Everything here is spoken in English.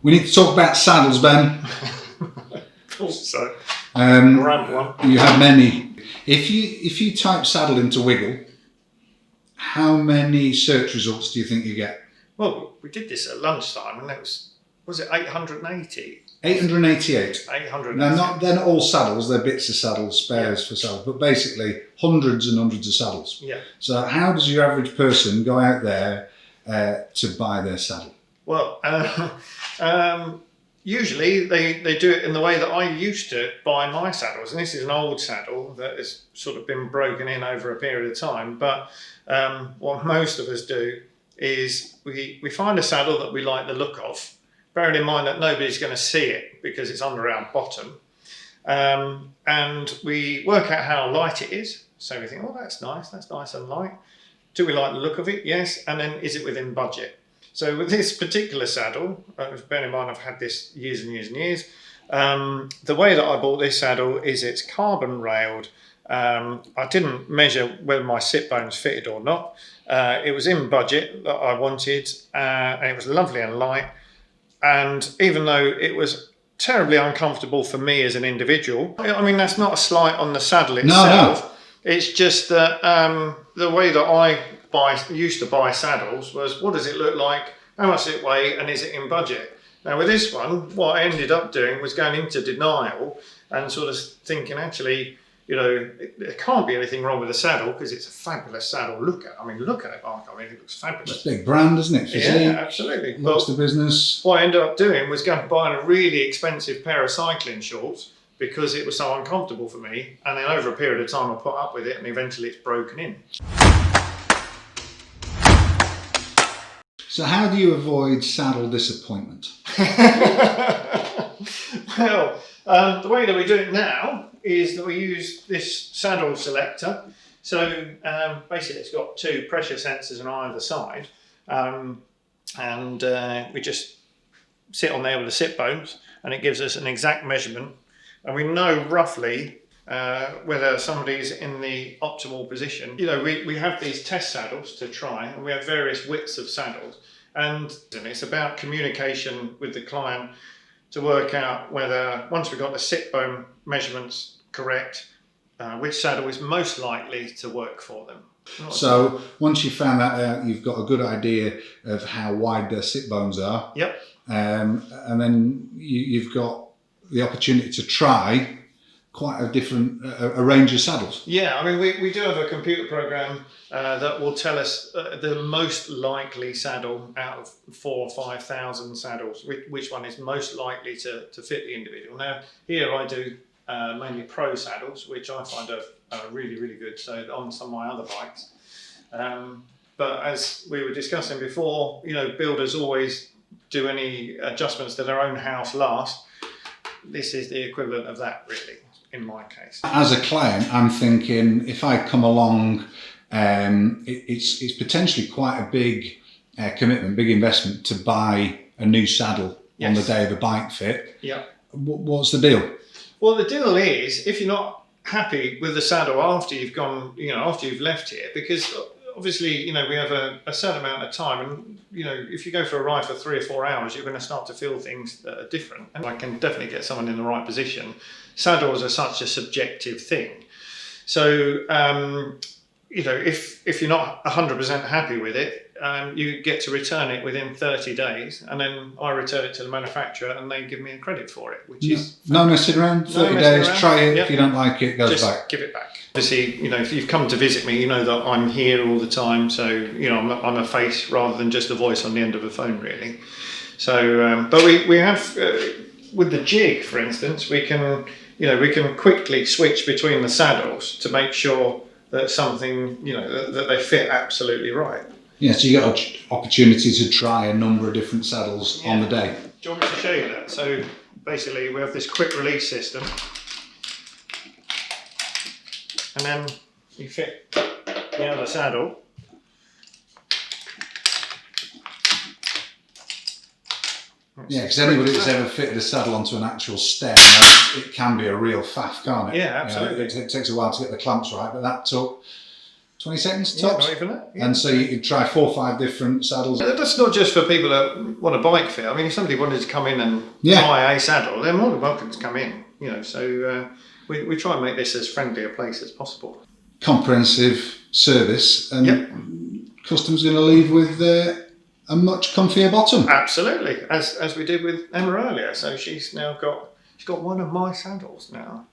We need to talk about saddles, Ben. So, Um, one. you have many. If you type saddle into Wiggle, how many search results do you think you get? Well, we did this at lunchtime, and it was it 880? 888. 800. Now, they're not all saddles, they're bits of saddles, spares for saddles, but basically hundreds and hundreds of saddles. Yeah. So how does your average person go out there to buy their saddle? Well, usually they do it in the way that I used to buy my saddles, and this is an old saddle that has sort of been broken in over a period of time. But what most of us do is we find a saddle that we like the look of, bearing in mind that nobody's going to see it because it's under our bottom, and we work out how light it is. So we think, oh, that's nice and light. Do we like the look of it? Yes. And then is it within budget? So with this particular saddle, bearing in mind I've had this years and years and years, the way that I bought this saddle is it's carbon railed. I didn't measure whether my sit bones fitted or not. It was in budget that I wanted, and it was lovely and light. And even though it was terribly uncomfortable for me as an individual, I mean, that's not a slight on the saddle itself. No. It's just that the way that I used to buy saddles was, what does it look like, how much does it weigh, and is it in budget? Now with this one, what I ended up doing was going into denial and sort of thinking, actually, you know, there can't be anything wrong with the saddle because it's a fabulous saddle. Look at it, Mark. I mean, it looks fabulous. It's a big brand, isn't it? Physique, yeah, absolutely. looks the business. What I ended up doing was going and buying a really expensive pair of cycling shorts because it was so uncomfortable for me. And then over a period of time, I put up with it, and eventually it's broken in. So how do you avoid saddle disappointment? Well, the way that we do it now is that we use this saddle selector. So basically it's got two pressure sensors on either side, and we just sit on there with the sit bones, and it gives us an exact measurement, and we know roughly whether somebody's in the optimal position. You know, we have these test saddles to try, and we have various widths of saddles, and it's about communication with the client to work out whether, once we've got the sit bone measurements correct, which saddle is most likely to work for them. So once you've found that out, you've got a good idea of how wide their sit bones are. Yep. And then you've got the opportunity to try quite a different a range of saddles. Yeah, I mean, we do have a computer program that will tell us the most likely saddle out of 4,000 or 5,000 saddles, which one is most likely to fit the individual. Now, here I do mainly pro saddles, which I find are really, really good. So on some of my other bikes. But as we were discussing before, you know, builders always do any adjustments to their own house last. This is the equivalent of that, really, in my case. As a client, I'm thinking if I come along, it's potentially quite a big commitment, big investment to buy a new saddle on the day of a bike fit. Yeah. What's the deal? Well, the deal is, if you're not happy with the saddle after you've gone, you know, after you've left here, because obviously, you know, we have a certain amount of time, and, you know, if you go for a ride for 3 or 4 hours, you're going to start to feel things that are different. And I can definitely get someone in the right position. Saddles are such a subjective thing. So, you know, if you're not 100% happy with it, you get to return it within 30 days, and then I return it to the manufacturer and they give me a credit for it, which is... No messing around, 30 days, around. try it. Yep. If you don't like it, it goes Just back. give it back. Obviously, you know, if you've come to visit me, you know that I'm here all the time, so, you know, I'm a face rather than just a voice on the end of a phone, really. So, but we have, with the jig, for instance, we can quickly switch between the saddles to make sure that something, you know, that they fit absolutely right. Yeah, so you got an opportunity to try a number of different saddles on the day. Do you want me to show you that? So basically we have this quick release system, and then you fit the other saddle. Yeah, because anybody that's ever fitted a saddle onto an actual stair knows it can be a real faff, can't it? Yeah, absolutely. You know, it takes a while to get the clamps right, but that took 20 seconds Yeah, tops. not even that. Yeah. And so you could try 4 or 5 different saddles. That's not just for people that want a bike fit. I mean, if somebody wanted to come in and Yeah. buy a saddle, they're more than welcome to come in. You know, so we try and make this as friendly a place as possible. Comprehensive service, and Yep. customers going to leave with a much comfier bottom. Absolutely, as we did with Emma earlier. So she's got one of my saddles now.